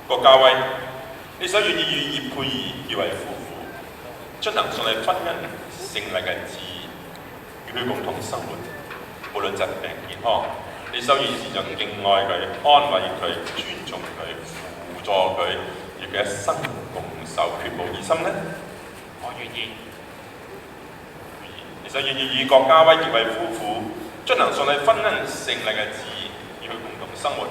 郭家威，你手願意與葉佩儀結為夫婦，進行順利婚姻成立嘅旨意，與佢共同生活，無論疾病健康，你手願意時常敬愛佢、安慰佢、尊重佢、輔助佢，與佢一生共受缺無二心呢？我願意。你手願意與郭家威結為夫婦，進行順利婚姻成立嘅旨意，與佢共同生活，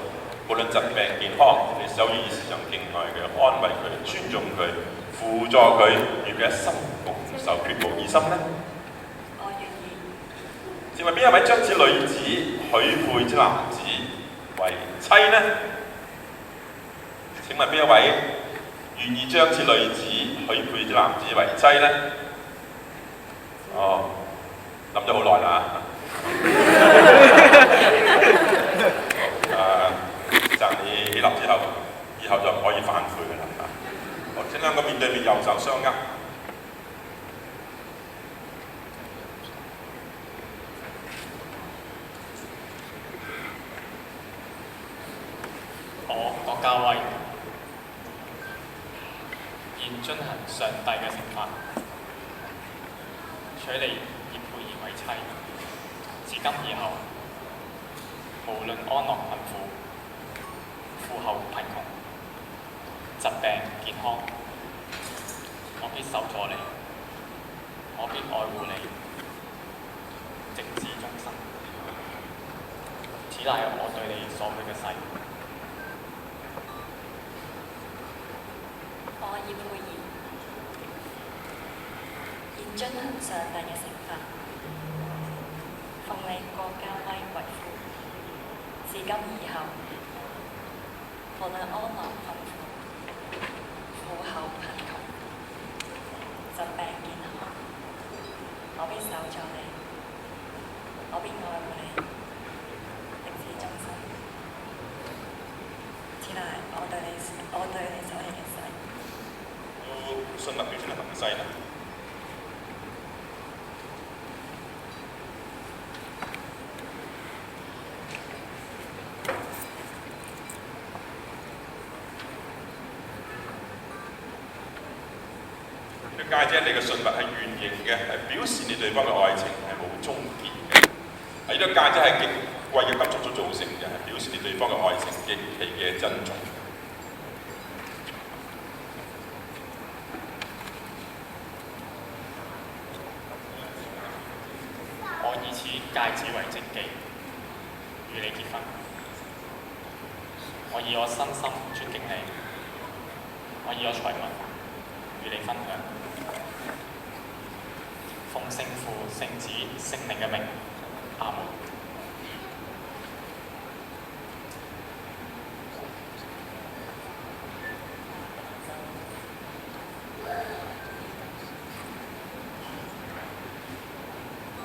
無論疾病健康，你手願意時常敬愛佢、安慰佢、尊重佢、輔助佢，與佢一生共受缺無二心呢？我願意。請問邊一位將此女子許配之男子為妻呢？請問邊一位願意將此女子許配之男子為妻呢？哦，諗咗好耐啦就你起立之後，以後就唔可以反悔嘅啦。好，請兩個面對面右手相握。我郭家威現遵行上帝嘅懲罰，娶你葉佩儀為妻，自今以後，無論安樂困苦、富厚貧窮、疾病健康，我必守助你，我必愛護你，直至終生。此乃我對你所許嘅誓。我葉佩儀現遵行上帝嘅懲罰，奉你郭家威為夫，自今以後，無論安樂困苦、富厚貧窮、疾病健康，我必守助你，我必愛護你，直至終生。此乃我對你所許嘅誓。信物表先係行西啦。呢個戒指你嘅信物係圓形嘅，係表示你對方嘅愛情係冇終結嘅。呢個戒指係極貴嘅金屬所造成嘅，係表示你對方嘅愛情極其嘅珍重。我以此戒指為證記，與你結婚。我以我深深尊敬你，我以我財物與你分享。奉聖父、聖子、聖靈嘅名，阿門。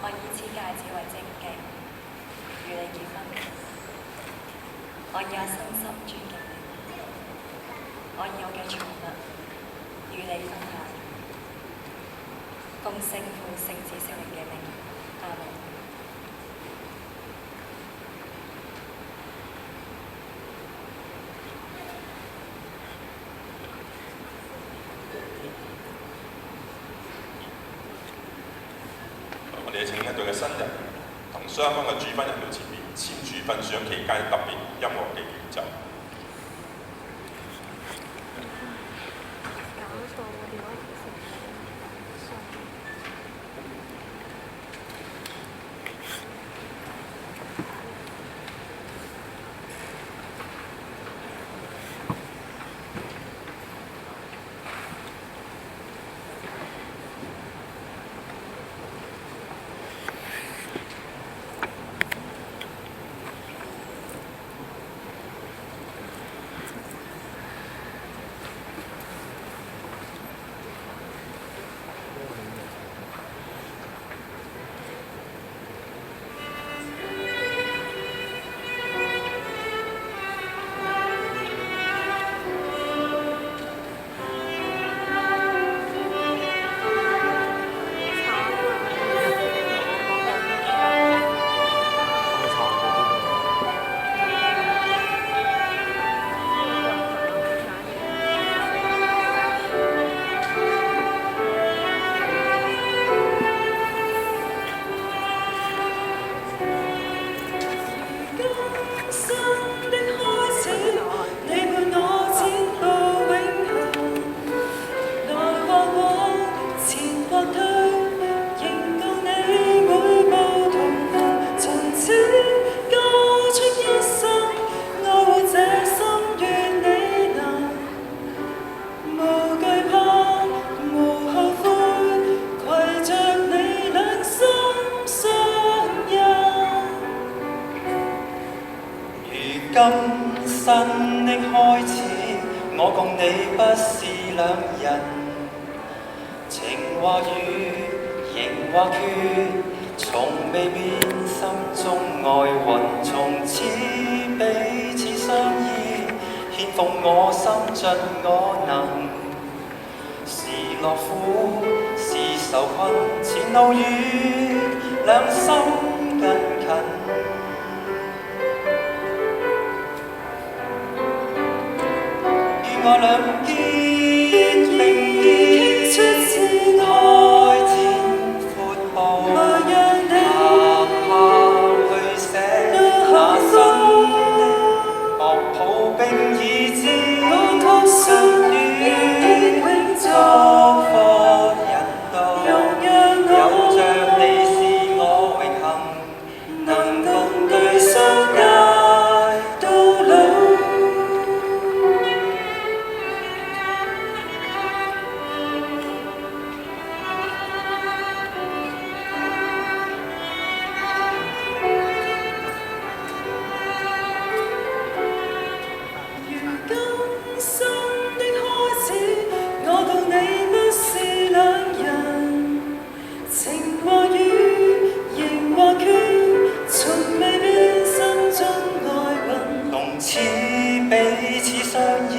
我以此戒指為證記，與你結婚。我以我深深尊敬你，我以我嘅財物與你分享。奉聖父、聖子、聖靈嘅名，阿門。我哋請一對嘅新人同雙方嘅主婚人到前面簽署婚書期間特別音樂嘅演奏。今生的開始，我共你不是兩人，情或雨，形或缺，從未變心中愛雲，從此彼此相依，獻奉我心盡我能。是樂苦，是愁困，前路遠，兩心更近。我兩肩並肩出戰愛戰闊步，踏下去寫那新的樂譜，並以知我相與祝福引導，有着你是我榮幸，能共對相捱到老。彼此相依，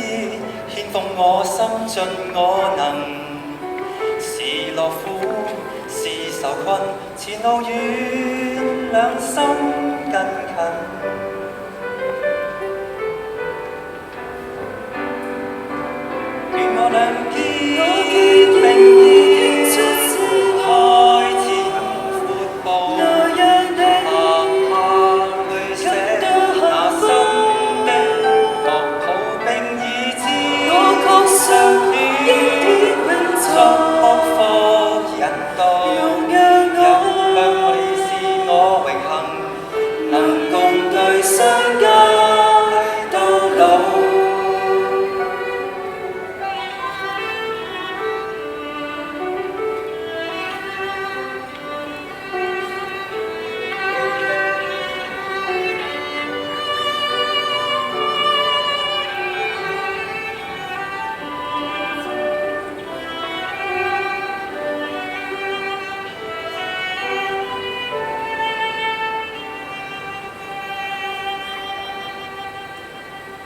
獻奉我心盡我能。是樂苦，是愁困，前路遠，兩心更近。願我兩肩。